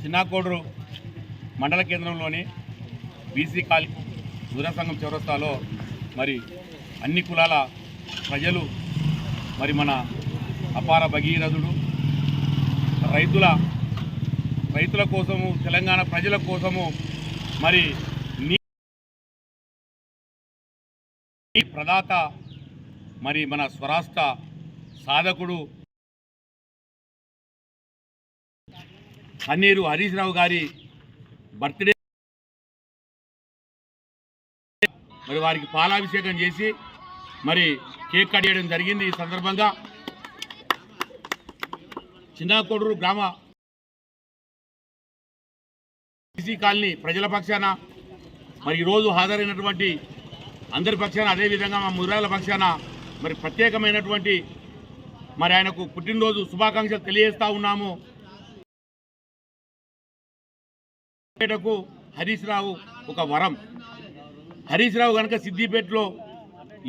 చిన్నాకోడూరు మండల కేంద్రంలోని BC colony దూర సంఘం చౌరస్తాలో మరి అన్ని కులాల ప్రజలు మరి మన అపార భగీరథుడు రైతుల కోసము తెలంగాణ ప్రజల కోసము మరి ప్రదాత మరి మన స్వరాష్ట్ర సాధకుడు కన్నీరు హరీష్ రావు గారి బర్త్డే మరి వారికి పాలాభిషేకం చేసి మరి కేక్ కట్ చేయడం జరిగింది। ఈ సందర్భంగా చిన్నాకోడూరు గ్రామ బీసీ కాలనీ ప్రజల పక్షాన మరి ఈరోజు హాజరైనటువంటి అందరి పక్షాన అదేవిధంగా మా ముద్రాల పక్షాన మరి ప్రత్యేకమైనటువంటి మరి ఆయనకు పుట్టినరోజు శుభాకాంక్షలు తెలియజేస్తూ ఉన్నాము। హరీష్ రావు ఒక వరం। హరీష్ రావు కనుక సిద్దిపేటలో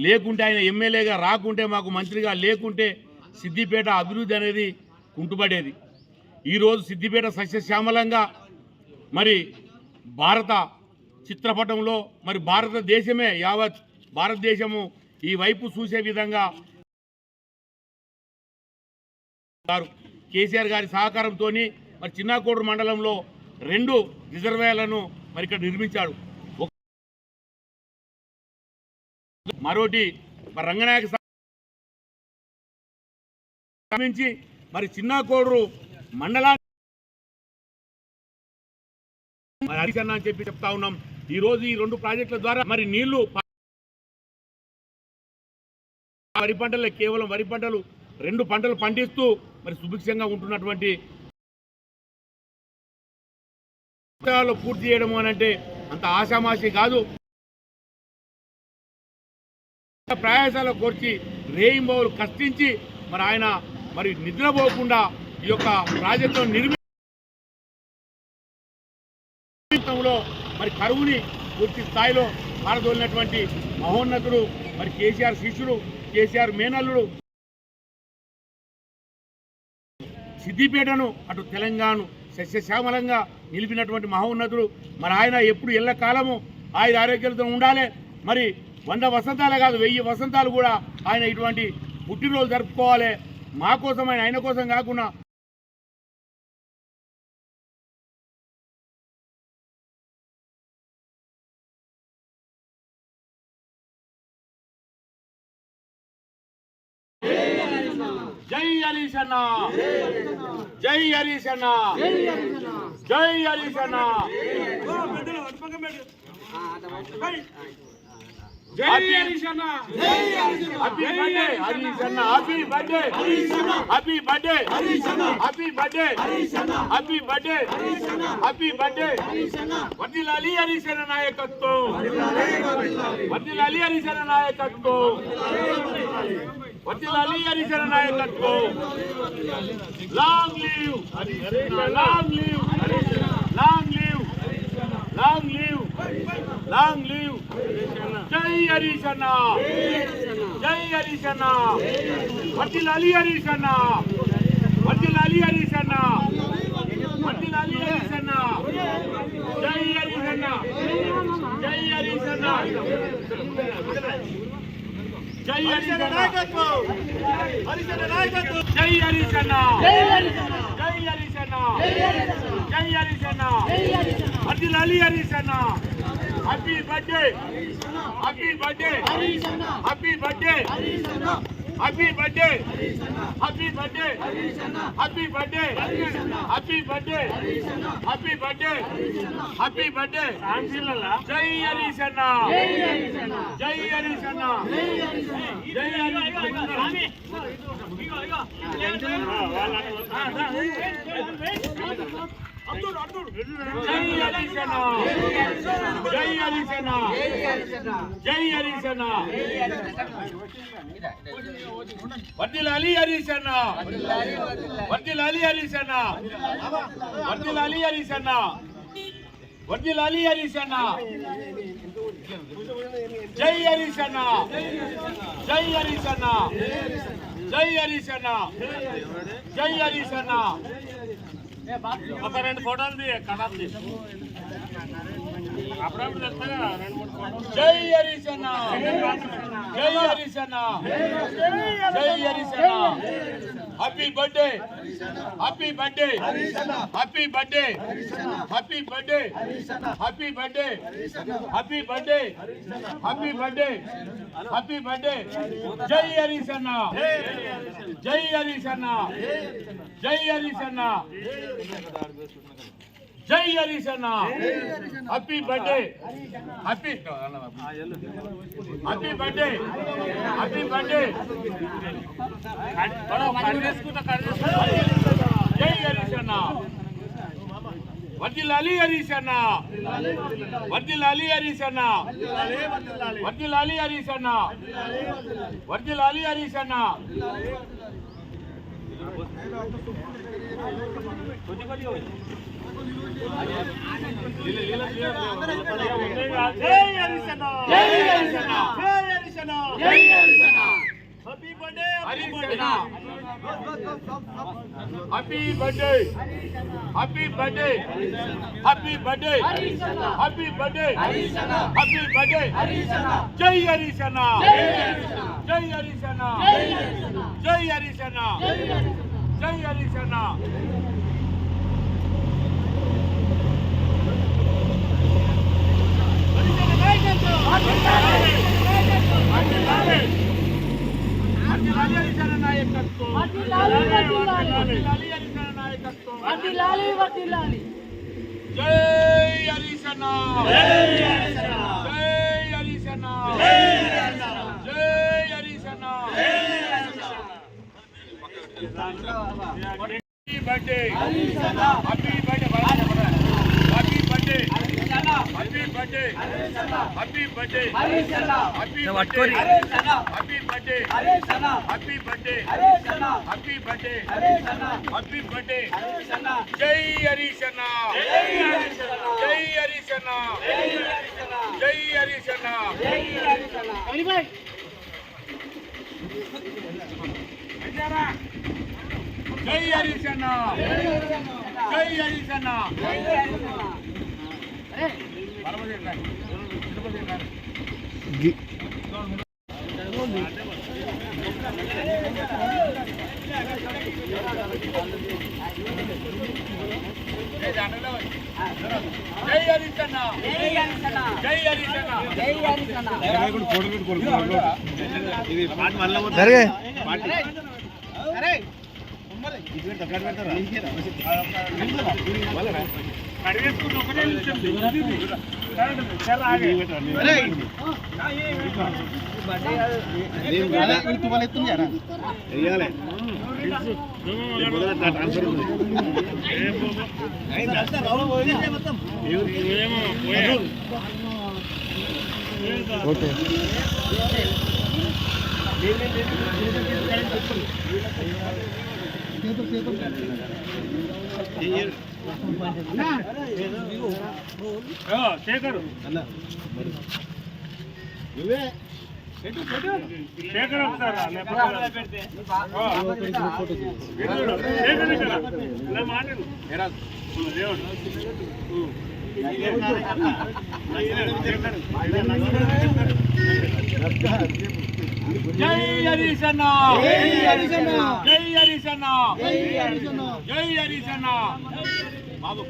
లేకుంటే, ఆయన ఎమ్మెల్యేగా రాకుంటే, మాకు మంత్రిగా లేకుంటే సిద్దిపేట అభివృద్ధి అనేది కుంటుపడేది। ఈరోజు సిద్దిపేట సస్యశ్యామలంగా మరి భారత చిత్రపటంలో మరి భారతదేశమే యావత్ భారతదేశము ఈ వైపు చూసే విధంగా కేసీఆర్ గారి సహకారంతో మరి చిన్నాకోడూరు మండలంలో 2 రిజర్వాయర్లను మరి ఇక్కడ నిర్మించాడు। మరోటి రంగనాయక సంబంధించి మరి చిన్నాకోడూరు మండలాన్ని హరీష్ అన్న అని చెప్పి చెప్తా ఉన్నాం। ఈ రోజు ఈ 2 ప్రాజెక్టుల ద్వారా మరి నీళ్లు వరి పంటలే, కేవలం వరి పంటలు 2 పంటలు పండిస్తూ మరి సుభిక్షంగా ఉంటున్నటువంటి పూర్తి చేయడం అనంటే అంత ఆశామాషి కాదు। ప్రయాసాల కోర్చి రేయింబౌలు కష్టించి మరి ఆయన మరి నిద్రపోకుండా ఈ యొక్క ప్రాజెక్టును నిర్మించడంలో మరి కరువుని పూర్తి స్థాయిలో పారదోలినటువంటి మహోన్నతుడు మరి కేసీఆర్ శిష్యుడు, కేసీఆర్ మేనల్లుడు, సిద్దిపేటను అటు తెలంగాణ సస్యశ్యామలంగా నిలిపినటువంటి మహోన్నతుడు మరి ఆయన ఎప్పుడు ఎల్లకాలము ఆయన ఆరోగ్యాలతో ఉండాలి। మరి 100 వసంతాలే కాదు 1000 వసంతాలు కూడా ఆయన ఇటువంటి పుట్టినరోజు జరుపుకోవాలి। మా కోసం ఆయన కోసం కాకుండా జై హరీష్ అన్న, జై హరీష్ అన్న, జై హరీష్ అన్న, జై హరీష్ అన్న, హ్యాపీ బర్త్డే హరీష్ అన్న, హ్యాపీ బర్త్డే హరీష్ అన్న, హ్యాపీ బర్త్డే హరీష్ అన్న, హ్యాపీ బర్త్డే హరీష్ అన్న, హ్యాపీ బర్త్డే హరీష్ అన్న, హ్యాపీ బర్త్డే హరీష్ అన్న। వర్ధిల్లాలి హరీష్ అన్న నాయకత్వం, వర్ధిల్లాలి హరీష్ అన్న నాయకత్వం, వర్ధిల్లాలి హరీష్ అన్న నాయకత్వం। లాంగ్ లివ్ హరీష్ అన్న, లాంగ్ లివ్ హరీష్ అన్న, long live, long live, long live, జై హరీష్ అన్న, జై హరీష్ అన్న, వర్ధిల్లాలి హరీష్ అన్న, వర్ధిల్లాలి హరీష్ అన్న, వర్ధిల్లాలి హరీష్ అన్న, జై హరీష్ అన్న, జై హరీష్ అన్న, జై హరీష్ అన్న నాయకత్వం, హరీష్ అన్న నాయకత్వం, జై హరీష్ అన్న, జై హరీష్ అన్న, జై హరీష్ అన్న, జై హరీష్ అన్న, వర్ధిల్లాలి హరీష్ అన్న, happy birthday happy birthday Harish అన్న, హ్యాపీ బర్త్డే హరీష్ అన్న, happy birthday happy birthday Harish అన్న, హ్యాపీ బర్త్డే హరీష్ అన్న, హ్యాపీ బర్త్డే హరీష్ అన్న, హ్యాపీ బర్త్డే హ్యాపీ బర్త్డే జై హరీష్ అన్న, జై హరీష్ అన్న, జై హరీష్ అన్న, జై హరీష్ వర్ధిల్లాలి హరీష్ అన్న, వర్ధిల్లాలి హరీష్ అన్న, వర్ధిల్లాలి హరీష్ అన్న, వర్ధిల్లాలి హరీష్ అన్న, జై హరీష్ అన్న, జై హరీష్ అన్న, జై హరీష్ అన్న, జై హరీష్ అన్న, ఒక 2 ఫోటోలు తీ కటాఫ్ చేసి అప్పుడప్పుడు తెస్తాగా 2-3 ఫోటోలు. జై హరీష్ అన్న, జై హరీష్ అన్న, జై హరీష్ అన్న. Happy birthday, happy birthday, happy birthday, happy birthday, happy birthday, happy birthday, happy birthday, happy birthday. జై హరీష్ అన్న, జై హరీష్ అన్న, జై హరీష్ అన్న, జై హరీష్ అన్న. Happy birthday, happy happy birthday, happy birthday. జై హరీష్ అన్న. వర్ధిల్లాలి హరీష్ అన్న, వర్ధిల్లాలి హరీష్ అన్న, వర్ధిల్లాలి హరీష్ అన్న, వర్ధిల్లాలి హరీష్ అన్న. జై హరీష్ అన్న, జై హరీష్ అన్న, జై హరీష్ అన్న, జై హరీష్ అన్న. హ్యాపీ బర్త్డే హరీష్ అన్న, happy birthday, happy birthday, happy birthday, happy birthday, happy birthday. జై హరీష్ అన్న, జై హరీష్ అన్న, జై హరీష్ అన్న, జై హరీష్ అన్న. జై హరీష్ అన్న, జై హరీష్ అన్న, జై హరీష్ అన్న. Happy birthday, happy birthday, happy birthday, happy birthday, happy birthday, happy birthday, happy birthday, happy birthday, happy birthday, happy birthday. జై హరీష్ అన్న, జై హరీష్ అన్న, జై హరీష్ అన్న. జై హరీష్ అన్న, జై హరీష్ అన్న. జై హరీష్ అన్న, జై హరీష్ అన్న, జై హరీష్ అన్న. ఇది పాట మళ్ళా కడిగేసుకుని ఒకటే నిమిషం ఓకే. శేఖర్ శేఖర్ ఒకసారి జై హరీష్ అన్న, జై హరీష్ అన్న, జై హరీష్ అన్న, జై హరీష్ అన్న. బాబు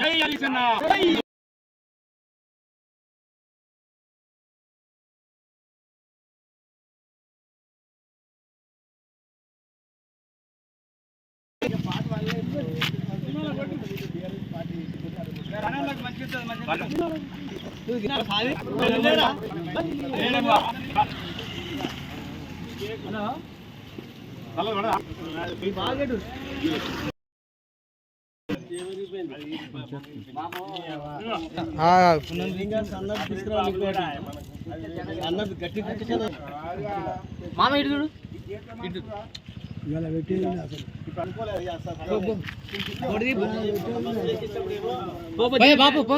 జై హరిశన్న. మామ ఇటు చూడు బాపు పో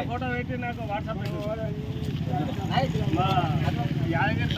ఫోటో పెట్టి నాకు వాట్సాప్ యాదగిరి